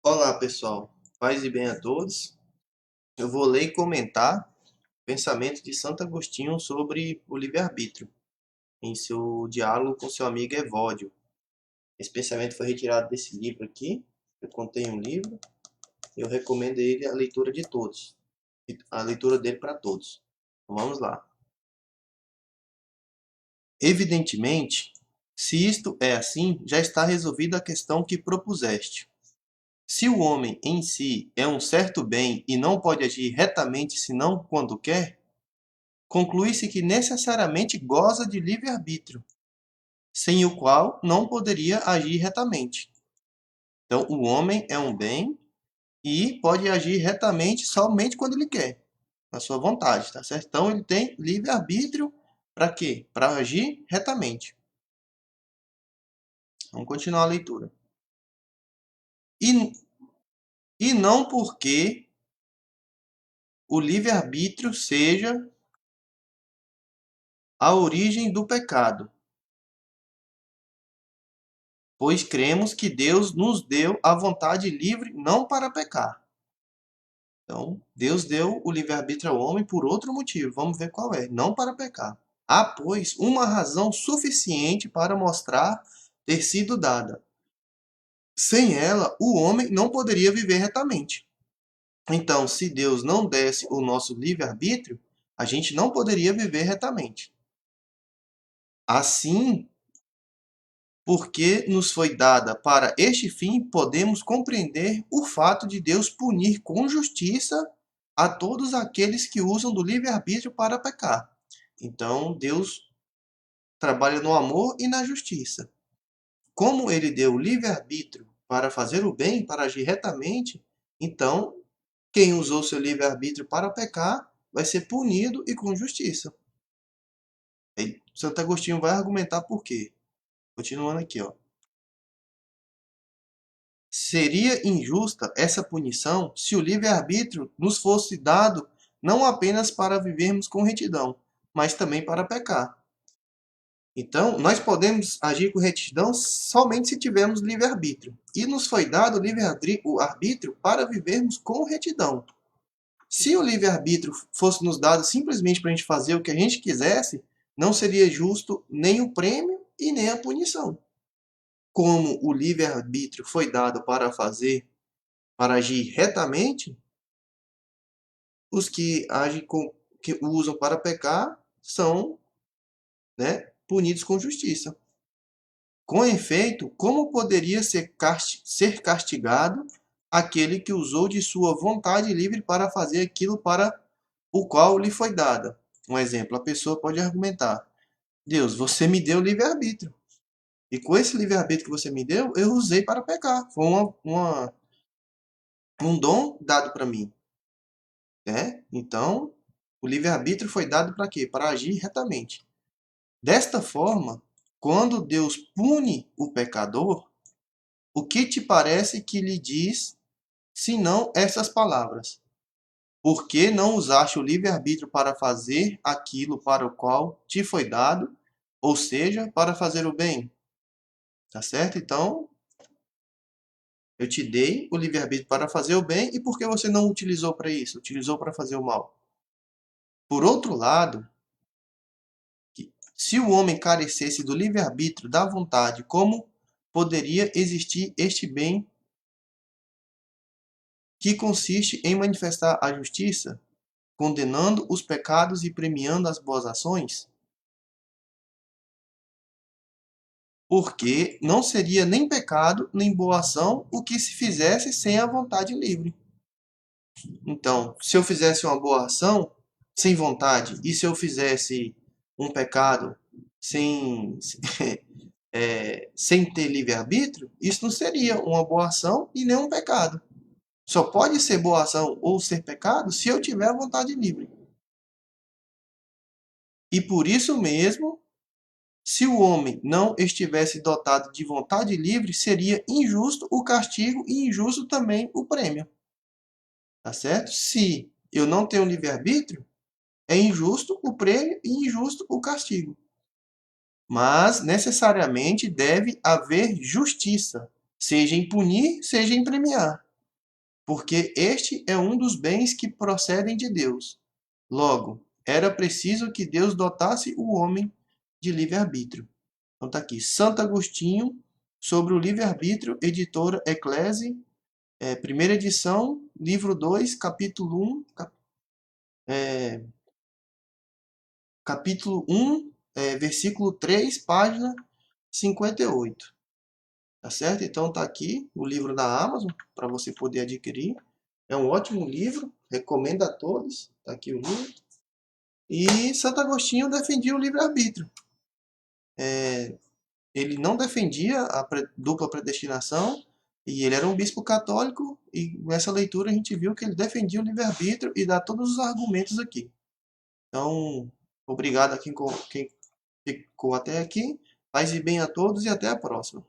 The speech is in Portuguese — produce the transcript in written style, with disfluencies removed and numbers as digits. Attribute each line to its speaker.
Speaker 1: Olá, pessoal. Paz e bem a todos. Eu vou ler e comentar o pensamento de Santo Agostinho sobre o livre-arbítrio, em seu diálogo com seu amigo Evódio. Esse pensamento foi retirado desse livro aqui. Eu contei um livro. Eu recomendo ele a leitura de todos, a leitura dele para todos. Então, vamos lá. Evidentemente, se isto é assim, já está resolvida a questão que propuseste. Se o homem em si é um certo bem e não pode agir retamente senão quando quer, conclui-se que necessariamente goza de livre-arbítrio, sem o qual não poderia agir retamente. Então, o homem é um bem e pode agir retamente somente quando ele quer, na sua vontade, tá certo? Então, ele tem livre-arbítrio para quê? Para agir retamente. Vamos continuar a leitura. E, e não porque o livre-arbítrio seja a origem do pecado, pois cremos que Deus nos deu a vontade livre não para pecar. Então, Deus deu o livre-arbítrio ao homem por outro motivo. Vamos ver qual é. Não para pecar. Há, pois, uma razão suficiente para mostrar ter sido dada. Sem ela, o homem não poderia viver retamente. Então, se Deus não desse o nosso livre-arbítrio, a gente não poderia viver retamente. Assim, porque nos foi dada para este fim, podemos compreender o fato de Deus punir com justiça a todos aqueles que usam do livre-arbítrio para pecar. Então, Deus trabalha no amor e na justiça. Como ele deu o livre-arbítrio para fazer o bem, para agir retamente, então, quem usou seu livre-arbítrio para pecar vai ser punido e com justiça. Aí, Santo Agostinho vai argumentar por quê. Continuando aqui, ó. Seria injusta essa punição se o livre-arbítrio nos fosse dado não apenas para vivermos com retidão, mas também para pecar. Então, nós podemos agir com retidão somente se tivermos livre-arbítrio. E nos foi dado o arbítrio para vivermos com retidão. Se o livre-arbítrio fosse nos dado simplesmente para a gente fazer o que a gente quisesse, não seria justo nem o prêmio e nem a punição. Como o livre-arbítrio foi dado para agir retamente, os que que usam para pecar são, né, punidos com justiça. Com efeito, como poderia ser castigado aquele que usou de sua vontade livre para fazer aquilo para o qual lhe foi dada? Um exemplo, a pessoa pode argumentar: Deus, você me deu livre-arbítrio. E com esse livre-arbítrio que você me deu, eu usei para pecar. Foi um dom dado para mim. Né? Então, o livre-arbítrio foi dado para quê? Para agir retamente. Desta forma, quando Deus pune o pecador, o que te parece que lhe diz, senão essas palavras? Por que não usaste o livre-arbítrio para fazer aquilo para o qual te foi dado, ou seja, para fazer o bem? Tá certo? Então, eu te dei o livre-arbítrio para fazer o bem, e por que você não utilizou para isso? Utilizou para fazer o mal. Por outro lado, se o homem carecesse do livre-arbítrio, da vontade, como poderia existir este bem que consiste em manifestar a justiça, condenando os pecados e premiando as boas ações? Porque não seria nem pecado, nem boa ação o que se fizesse sem a vontade livre. Então, se eu fizesse uma boa ação sem vontade, e se eu fizesse um pecado sem, sem ter livre-arbítrio, isso não seria uma boa ação e nem um pecado. Só pode ser boa ação ou ser pecado se eu tiver vontade livre. E por isso mesmo, se o homem não estivesse dotado de vontade livre, seria injusto o castigo e injusto também o prêmio. Tá certo? Se eu não tenho livre-arbítrio, é injusto o prêmio e injusto o castigo. Mas necessariamente deve haver justiça, seja em punir, seja em premiar. porque este é um dos bens que procedem de Deus. Logo, era preciso que Deus dotasse o homem de livre-arbítrio. Então tá aqui, Santo Agostinho, sobre o livre-arbítrio, editora Eclesi, primeira edição, livro 2, capítulo 1, capítulo 1, versículo 3, página 58. Tá certo? Então tá aqui o livro da Amazon para você poder adquirir. É um ótimo livro, recomendo a todos. Tá aqui o livro. E Santo Agostinho defendia o livre-arbítrio. Ele não defendia a dupla predestinação e ele era um bispo católico e nessa leitura a gente viu que ele defendia o livre-arbítrio e dá todos os argumentos aqui. Então, obrigado a quem ficou até aqui. Paz e bem a todos e até a próxima.